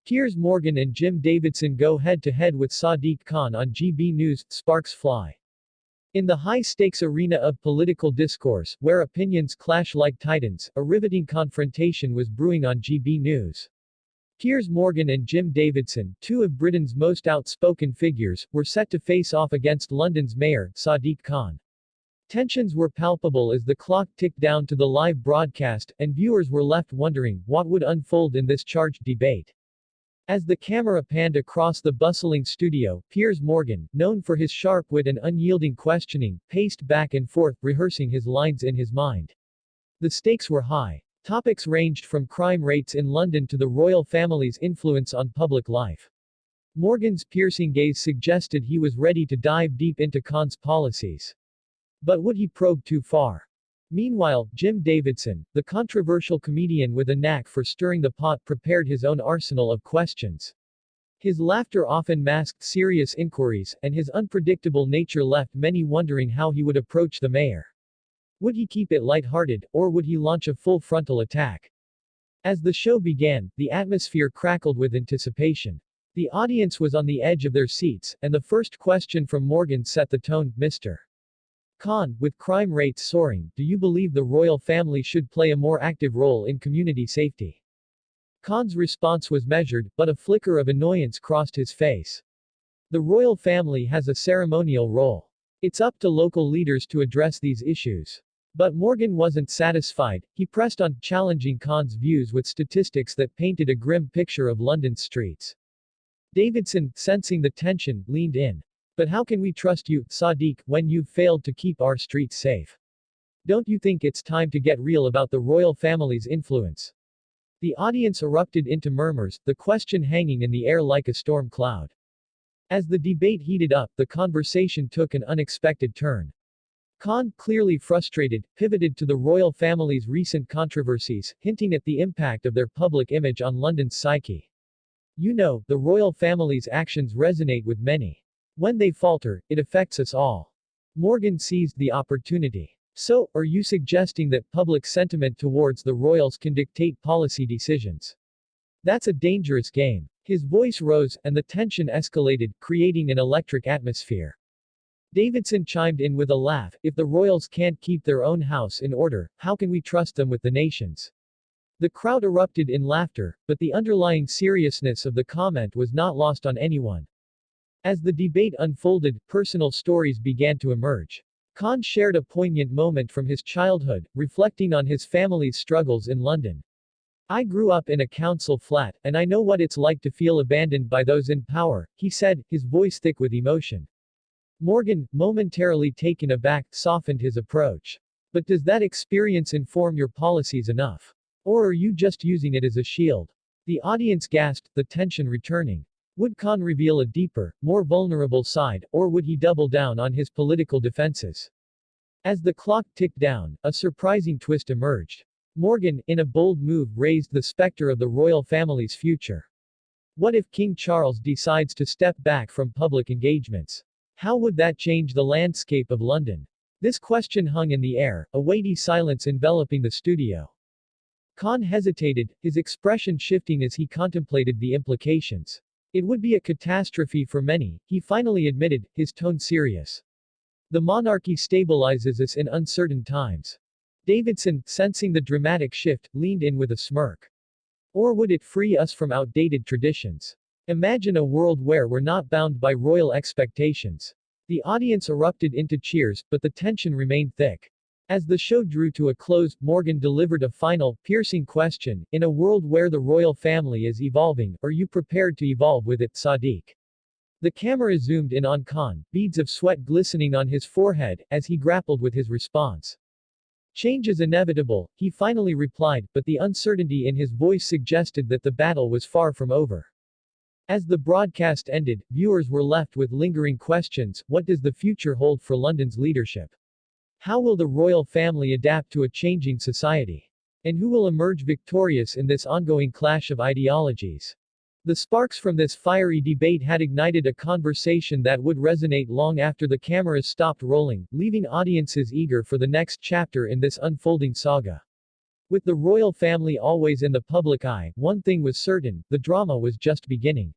Piers Morgan and Jim Davidson go head-to-head with Sadiq Khan on GB News, sparks fly. In the high-stakes arena of political discourse, where opinions clash like titans, a riveting confrontation was brewing on GB News. Piers Morgan and Jim Davidson, two of Britain's most outspoken figures, were set to face off against London's mayor, Sadiq Khan. Tensions were palpable as the clock ticked down to the live broadcast, and viewers were left wondering what would unfold in this charged debate. As the camera panned across the bustling studio, Piers Morgan, known for his sharp wit and unyielding questioning, paced back and forth, rehearsing his lines in his mind. The stakes were high. Topics ranged from crime rates in London to the royal family's influence on public life. Morgan's piercing gaze suggested he was ready to dive deep into Khan's policies. But would he probe too far? Meanwhile, Jim Davidson, the controversial comedian with a knack for stirring the pot, prepared his own arsenal of questions. His laughter often masked serious inquiries, and his unpredictable nature left many wondering how he would approach the mayor. Would he keep it lighthearted, or would he launch a full frontal attack? As the show began, the atmosphere crackled with anticipation. The audience was on the edge of their seats, and the first question from Morgan set the tone. Mr. Khan, with crime rates soaring, do you believe the royal family should play a more active role in community safety? Khan's response was measured, but a flicker of annoyance crossed his face. The royal family has a ceremonial role. It's up to local leaders to address these issues. But Morgan wasn't satisfied. He pressed on, challenging Khan's views with statistics that painted a grim picture of London's streets. Davidson, sensing the tension, leaned in. But how can we trust you, Sadiq, when you've failed to keep our streets safe? Don't you think it's time to get real about the royal family's influence? The audience erupted into murmurs, the question hanging in the air like a storm cloud. As the debate heated up, the conversation took an unexpected turn. Khan, clearly frustrated, pivoted to the royal family's recent controversies, hinting at the impact of their public image on London's psyche. You know, the royal family's actions resonate with many. When they falter, it affects us all. Morgan seized the opportunity. So, are you suggesting that public sentiment towards the royals can dictate policy decisions? That's a dangerous game. His voice rose, and the tension escalated, creating an electric atmosphere. Davidson chimed in with a laugh. If the royals can't keep their own house in order, how can we trust them with the nation's? The crowd erupted in laughter, but the underlying seriousness of the comment was not lost on anyone. As the debate unfolded, personal stories began to emerge. Khan shared a poignant moment from his childhood, reflecting on his family's struggles in London. I grew up in a council flat, and I know what it's like to feel abandoned by those in power, he said, his voice thick with emotion. Morgan, momentarily taken aback, softened his approach. But does that experience inform your policies enough? Or are you just using it as a shield? The audience gasped, the tension returning. Would Khan reveal a deeper, more vulnerable side, or would he double down on his political defenses? As the clock ticked down, a surprising twist emerged. Morgan, in a bold move, raised the specter of the royal family's future. What if King Charles decides to step back from public engagements? How would that change the landscape of London? This question hung in the air, a weighty silence enveloping the studio. Khan hesitated, his expression shifting as he contemplated the implications. It would be a catastrophe for many, he finally admitted, his tone serious. The monarchy stabilizes us in uncertain times. Davidson, sensing the dramatic shift, leaned in with a smirk. Or would it free us from outdated traditions? Imagine a world where we're not bound by royal expectations. The audience erupted into cheers, but the tension remained thick. As the show drew to a close, Morgan delivered a final, piercing question. In a world where the royal family is evolving, are you prepared to evolve with it, Sadiq? The camera zoomed in on Khan, beads of sweat glistening on his forehead, as he grappled with his response. Change is inevitable, he finally replied, but the uncertainty in his voice suggested that the battle was far from over. As the broadcast ended, viewers were left with lingering questions. What does the future hold for London's leadership? How will the royal family adapt to a changing society? And who will emerge victorious in this ongoing clash of ideologies? The sparks from this fiery debate had ignited a conversation that would resonate long after the cameras stopped rolling, leaving audiences eager for the next chapter in this unfolding saga. With the royal family always in the public eye, one thing was certain, the drama was just beginning.